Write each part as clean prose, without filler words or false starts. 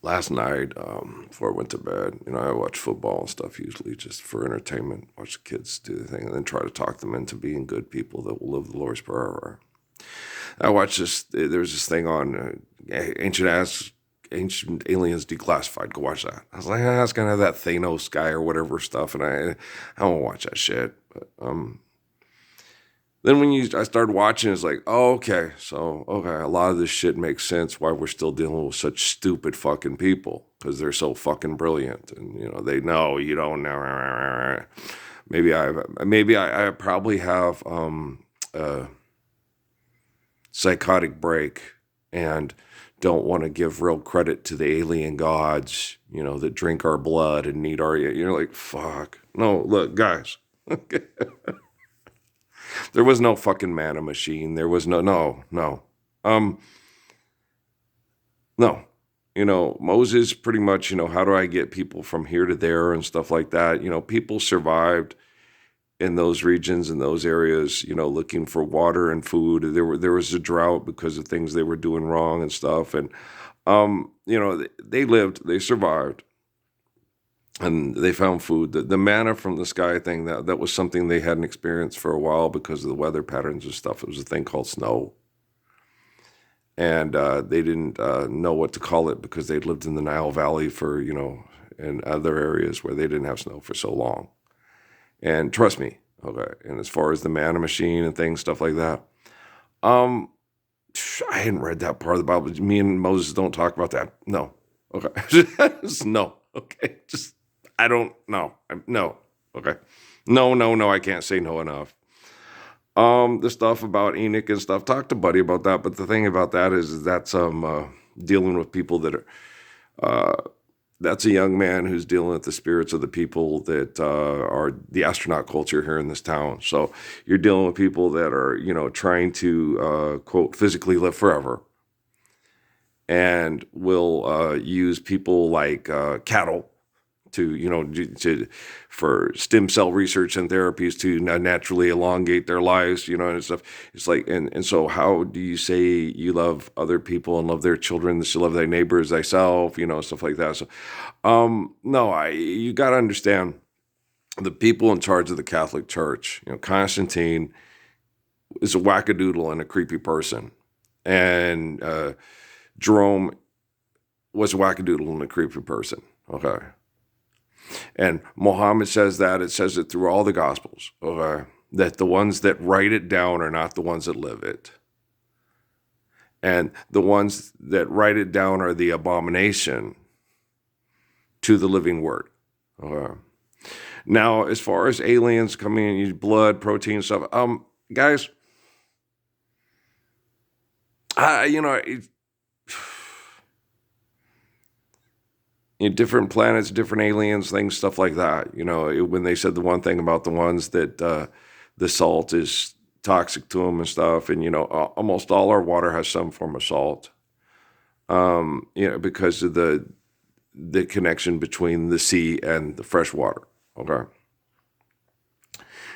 Last night, before I went to bed, I watch football and stuff usually just for entertainment. Watch the kids do the thing, and then try to talk them into being good people that will live the Lord's Prayer. I watched this. There's this thing on Ancient Aliens Declassified. Go watch that. I was like, it's gonna have that Thanos guy or whatever stuff, and I won't watch that shit. But then I started watching, it's like, oh, okay, so a lot of this shit makes sense why we're still dealing with such stupid fucking people because they're so fucking brilliant, and they know you don't know. Maybe I probably have a psychotic break and don't want to give real credit to the alien gods, that drink our blood and need our. You're like, fuck. No, look, guys. There was no fucking mana machine. There was no. Um, no. Moses pretty much, how do I get people from here to there and stuff like that? People survived in those regions, in those areas, looking for water and food. There was a drought because of things they were doing wrong and stuff. And, they lived, they survived. And they found food. The manna from the sky thing, that was something they hadn't experienced for a while because of the weather patterns and stuff. It was a thing called snow. And they didn't know what to call it because they'd lived in the Nile Valley for, and other areas where they didn't have snow for so long. And trust me, okay, and as far as the manna machine and things, stuff like that, I hadn't read that part of the Bible. Me and Moses don't talk about that. No. Okay. No. Okay. I don't know. No. Okay. No. I can't say no enough. The stuff about Enoch and stuff, talk to Buddy about that. But the thing about that is that's dealing with people that are, that's a young man who's dealing with the spirits of the people that are the astronaut culture here in this town. So you're dealing with people that are, trying to, quote, physically live forever and will use people like cattle for stem cell research and therapies to naturally elongate their lives, and stuff. It's like, and so how do you say you love other people and love their children, that you love thy neighbor as thyself, stuff like that. So, no, you got to understand the people in charge of the Catholic Church. Constantine is a wackadoodle and a creepy person. And Jerome was a wackadoodle and a creepy person. Okay. And Muhammad says that, it says it through all the Gospels, okay, that the ones that write it down are not the ones that live it. And the ones that write it down are the abomination to the living word. Okay. Now, as far as aliens coming in, blood, protein, stuff, guys, different planets, different aliens, things, stuff like that. When they said the one thing about the ones that the salt is toxic to them and stuff, and almost all our water has some form of salt. Because of the connection between the sea and the fresh water. Okay,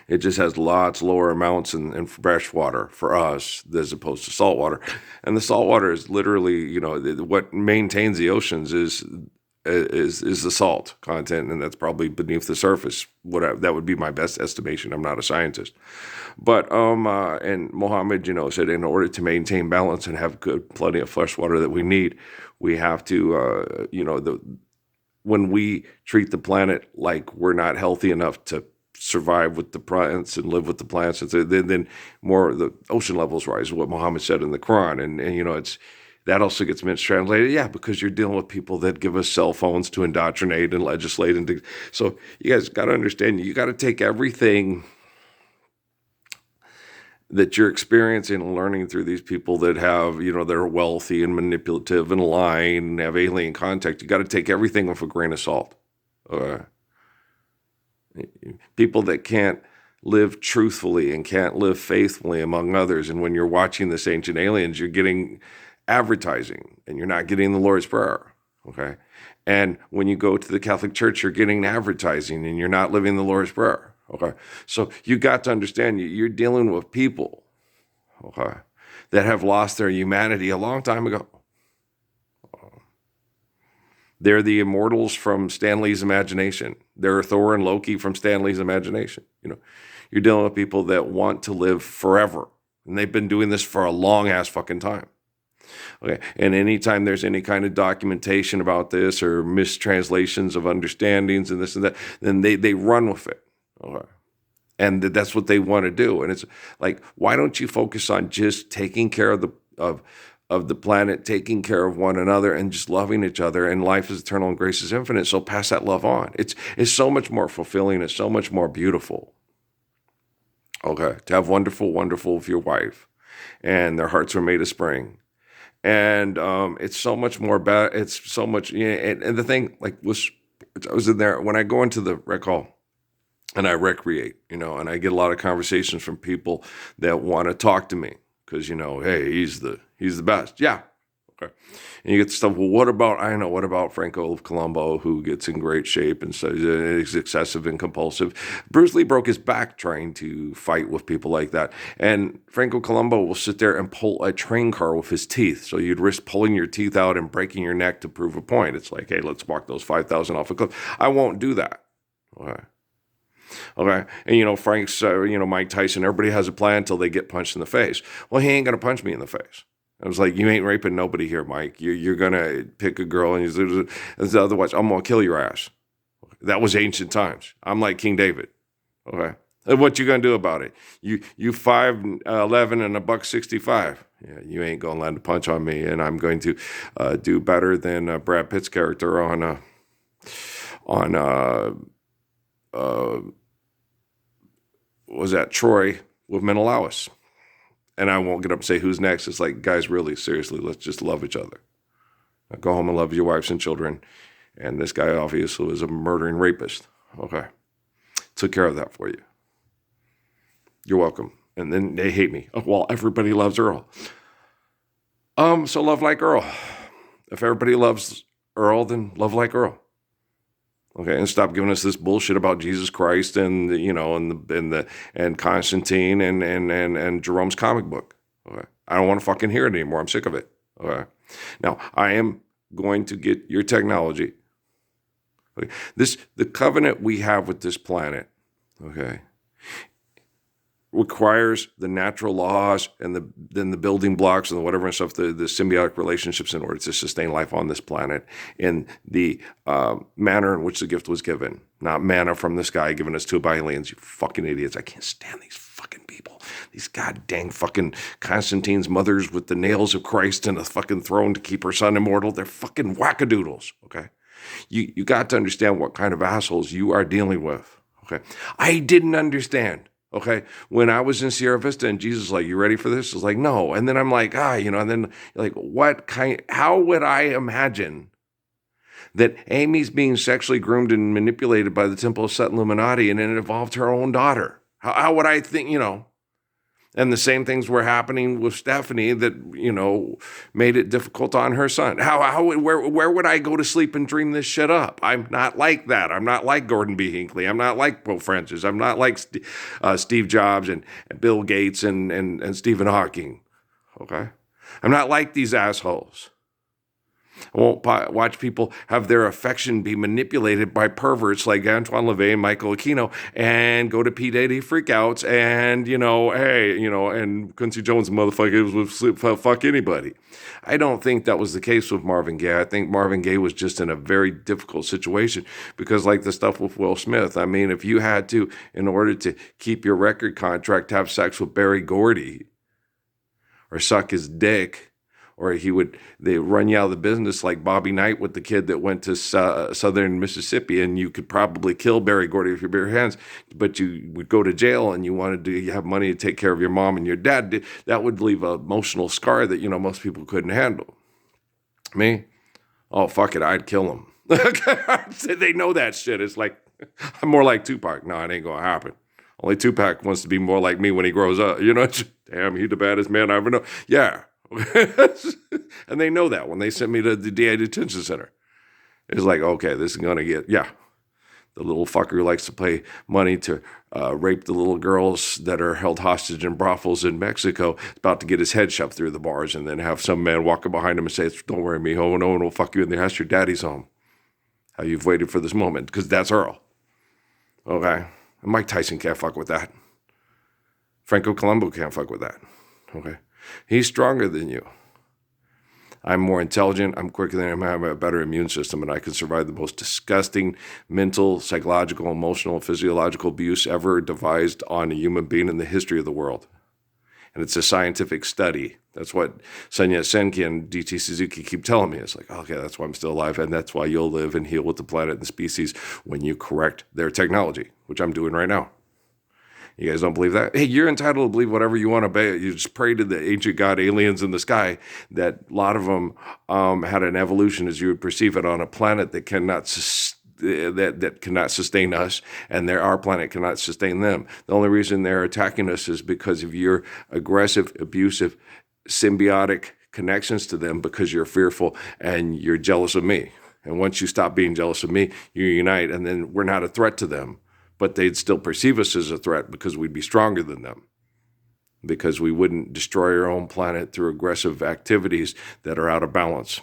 it just has lots lower amounts in fresh water for us as opposed to salt water, and the salt water is literally what maintains the oceans is the salt content, and that's probably beneath the surface. That would be my best estimation. I'm not a scientist, but and Muhammad, said in order to maintain balance and have plenty of fresh water that we need, we have to, when we treat the planet like we're not healthy enough to survive with the plants and live with the plants, and then more the ocean levels rise. What Muhammad said in the Quran, and it's. That also gets mistranslated. Yeah, because you're dealing with people that give us cell phones to indoctrinate and legislate. So you guys got to understand, you got to take everything that you're experiencing and learning through these people that have, they're wealthy and manipulative and lying and have alien contact. You got to take everything with a grain of salt. People that can't live truthfully and can't live faithfully among others. And when you're watching this Ancient Aliens, you're getting advertising and you're not getting the Lord's Prayer. Okay. And when you go to the Catholic Church, you're getting advertising and you're not living the Lord's Prayer. Okay. So you got to understand you're dealing with people, okay, that have lost their humanity a long time ago. They're the immortals from Stan Lee's imagination. They're Thor and Loki from Stan Lee's imagination. You're dealing with people that want to live forever. And they've been doing this for a long ass fucking time. Okay. And anytime there's any kind of documentation about this or mistranslations of understandings and this and that, then they run with it. Okay. And that's what they want to do. And it's like, why don't you focus on just taking care of the planet, taking care of one another, and just loving each other? And life is eternal and grace is infinite. So pass that love on. It's so much more fulfilling. It's so much more beautiful. Okay. To have wonderful with your wife, and their hearts were made of spring. And it's so much more bad. It's so much. And the thing, like, I was in there when I go into the rec hall and I recreate, and I get a lot of conversations from people that want to talk to me because, hey, he's the best. Yeah. Okay. And you get the stuff. Well, what about Franco of Colombo, who gets in great shape and says is excessive and compulsive? Bruce Lee broke his back trying to fight with people like that. And Franco Colombo will sit there and pull a train car with his teeth. So you'd risk pulling your teeth out and breaking your neck to prove a point. It's like, hey, let's walk those 5,000 off a cliff. I won't do that. Okay. And, Frank's, Mike Tyson, everybody has a plan until they get punched in the face. Well, he ain't going to punch me in the face. I was like, you ain't raping nobody here, Mike. You're going to pick a girl and otherwise I'm going to kill your ass. That was ancient times. I'm like King David. Okay. And what you going to do about it? You 5'11" and $165. Yeah, you ain't going to land a punch on me. And I'm going to do better than Brad Pitt's character on was that Troy with Menelaus. And I won't get up and say who's next. It's like, guys, really, seriously, let's just love each other. Now go home and love your wives and children. And this guy obviously was a murdering rapist. Okay. Took care of that for you. You're welcome. And then they hate me. Oh, well, everybody loves Earl. So love like Earl. If everybody loves Earl, then love like Earl. Okay, and stop giving us this bullshit about Jesus Christ and and Constantine and Jerome's comic book. Okay, I don't want to fucking hear it anymore. I'm sick of it. Okay, now I am going to get your technology. Okay, the covenant we have with this planet. Okay, requires the natural laws and the building blocks and whatever and stuff, the symbiotic relationships in order to sustain life on this planet in the manner in which the gift was given. Not manna from the sky given us to by aliens, you fucking idiots. I can't stand these fucking people. These goddamn fucking Constantine's mothers with the nails of Christ and a fucking throne to keep her son immortal. They're fucking wackadoodles, okay? You got to understand what kind of assholes you are dealing with, okay? I didn't understand. Okay, when I was in Sierra Vista and Jesus was like, you ready for this? I was like, no. And then I'm like, and then you're like, how would I imagine that Amy's being sexually groomed and manipulated by the Temple of Set Illuminati and it involved her own daughter? How would I think, And the same things were happening with Stephanie that, made it difficult on her son. Where would I go to sleep and dream this shit up? I'm not like that. I'm not like Gordon B. Hinckley. I'm not like Pope Francis. I'm not like Steve Jobs and Bill Gates and Stephen Hawking. Okay? I'm not like these assholes. I won't watch people have their affection be manipulated by perverts like Antoine LaVey and Michael Aquino and go to P. Diddy freakouts and, and Quincy Jones motherfucker was fuck anybody. I don't think that was the case with Marvin Gaye. I think Marvin Gaye was just in a very difficult situation because like the stuff with Will Smith, I mean, if you had to, in order to keep your record contract, have sex with Berry Gordy or suck his dick, or they run you out of the business like Bobby Knight with the kid that went to southern Mississippi, and you could probably kill Berry Gordy with your bare hands, but you would go to jail and you have money to take care of your mom and your dad. That would leave an emotional scar that, most people couldn't handle. Me? Oh, fuck it, I'd kill him. They know that shit. It's like, I'm more like Tupac. No, it ain't gonna happen. Only Tupac wants to be more like me when he grows up. Damn, he's the baddest man I ever know. Yeah. And they know that when they sent me to the DA detention center. It's like, okay, this is going to get, the little fucker who likes to pay money to rape the little girls that are held hostage in brothels in Mexico is about to get his head shoved through the bars and then have some man walking behind him and say, don't worry, mijo, no one will fuck you in the house, your daddy's home. How you've waited for this moment, because that's Earl. Okay? And Mike Tyson can't fuck with that. Franco Colombo can't fuck with that. Okay? He's stronger than you. I'm more intelligent, I'm quicker than him, I have a better immune system, and I can survive the most disgusting mental, psychological, emotional, physiological abuse ever devised on a human being in the history of the world. And it's a scientific study. That's what Sun Yat-sen and D.T. Suzuki keep telling me. It's like, okay, that's why I'm still alive, and that's why you'll live and heal with the planet and species when you correct their technology, which I'm doing right now. You guys don't believe that? Hey, you're entitled to believe whatever you want to be. You just pray to the ancient god aliens in the sky that a lot of them had an evolution as you would perceive it on a planet that cannot that cannot sustain us, and our planet cannot sustain them. The only reason they're attacking us is because of your aggressive, abusive, symbiotic connections to them, because you're fearful and you're jealous of me. And once you stop being jealous of me, you unite, and then we're not a threat to them. But they'd still perceive us as a threat because we'd be stronger than them. Because we wouldn't destroy our own planet through aggressive activities that are out of balance.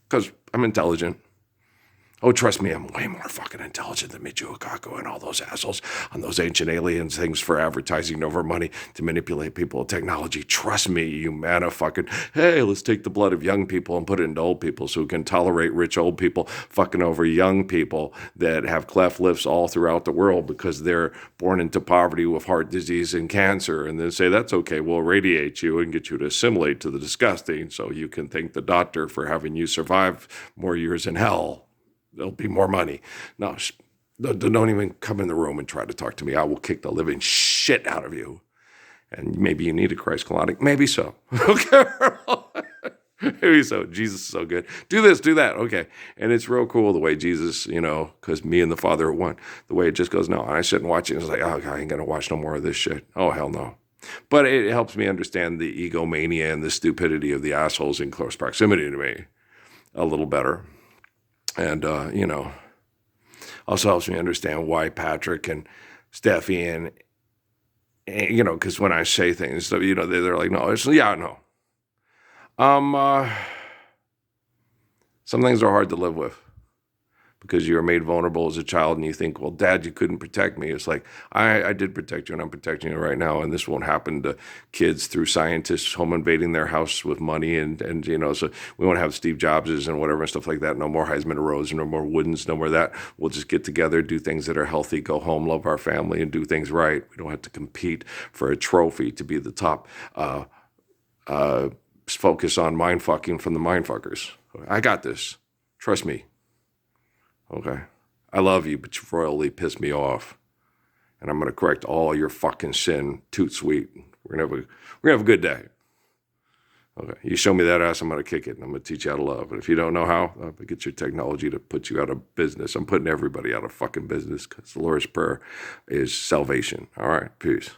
Because I'm intelligent. Oh, trust me, I'm way more fucking intelligent than Michio Kaku and all those assholes on those ancient aliens things for advertising over money to manipulate people with technology. Trust me, you man of fucking, hey, let's take the blood of young people and put it into old people so we can tolerate rich old people fucking over young people that have cleft lips all throughout the world because they're born into poverty with heart disease and cancer, and then say, that's okay, we'll irradiate you and get you to assimilate to the disgusting so you can thank the doctor for having you survive more years in hell. There'll be more money. No, don't even come in the room and try to talk to me. I will kick the living shit out of you. And maybe you need a Christ colonic. Maybe so. Okay. Maybe so. Jesus is so good. Do this, do that. Okay. And it's real cool the way Jesus, because me and the Father are one. The way it just goes, no. And I sit and watch it, and it's like, oh, God, I ain't going to watch no more of this shit. Oh, hell no. But it helps me understand the egomania and the stupidity of the assholes in close proximity to me a little better. And, also helps me understand why Patrick and Steffi and because when I say things, they're like, no, no. Some things are hard to live with because you were made vulnerable as a child and you think, well, Dad, you couldn't protect me. It's like, I did protect you and I'm protecting you right now. And this won't happen to kids through scientists home invading their house with money. And so we won't have Steve Jobses and whatever and stuff like that. No more Heisman Roads, no more Woodens, no more that. We'll just get together, do things that are healthy, go home, love our family, and do things right. We don't have to compete for a trophy to be the top. Focus on mind fucking from the mind fuckers. I got this. Trust me. Okay? I love you, but you royally pissed me off. And I'm going to correct all your fucking sin. Toot sweet. We're going to have a good day. Okay? You show me that ass, I'm going to kick it. And I'm going to teach you how to love. And if you don't know how, I'll get your technology to put you out of business. I'm putting everybody out of fucking business because the Lord's Prayer is salvation. All right? Peace.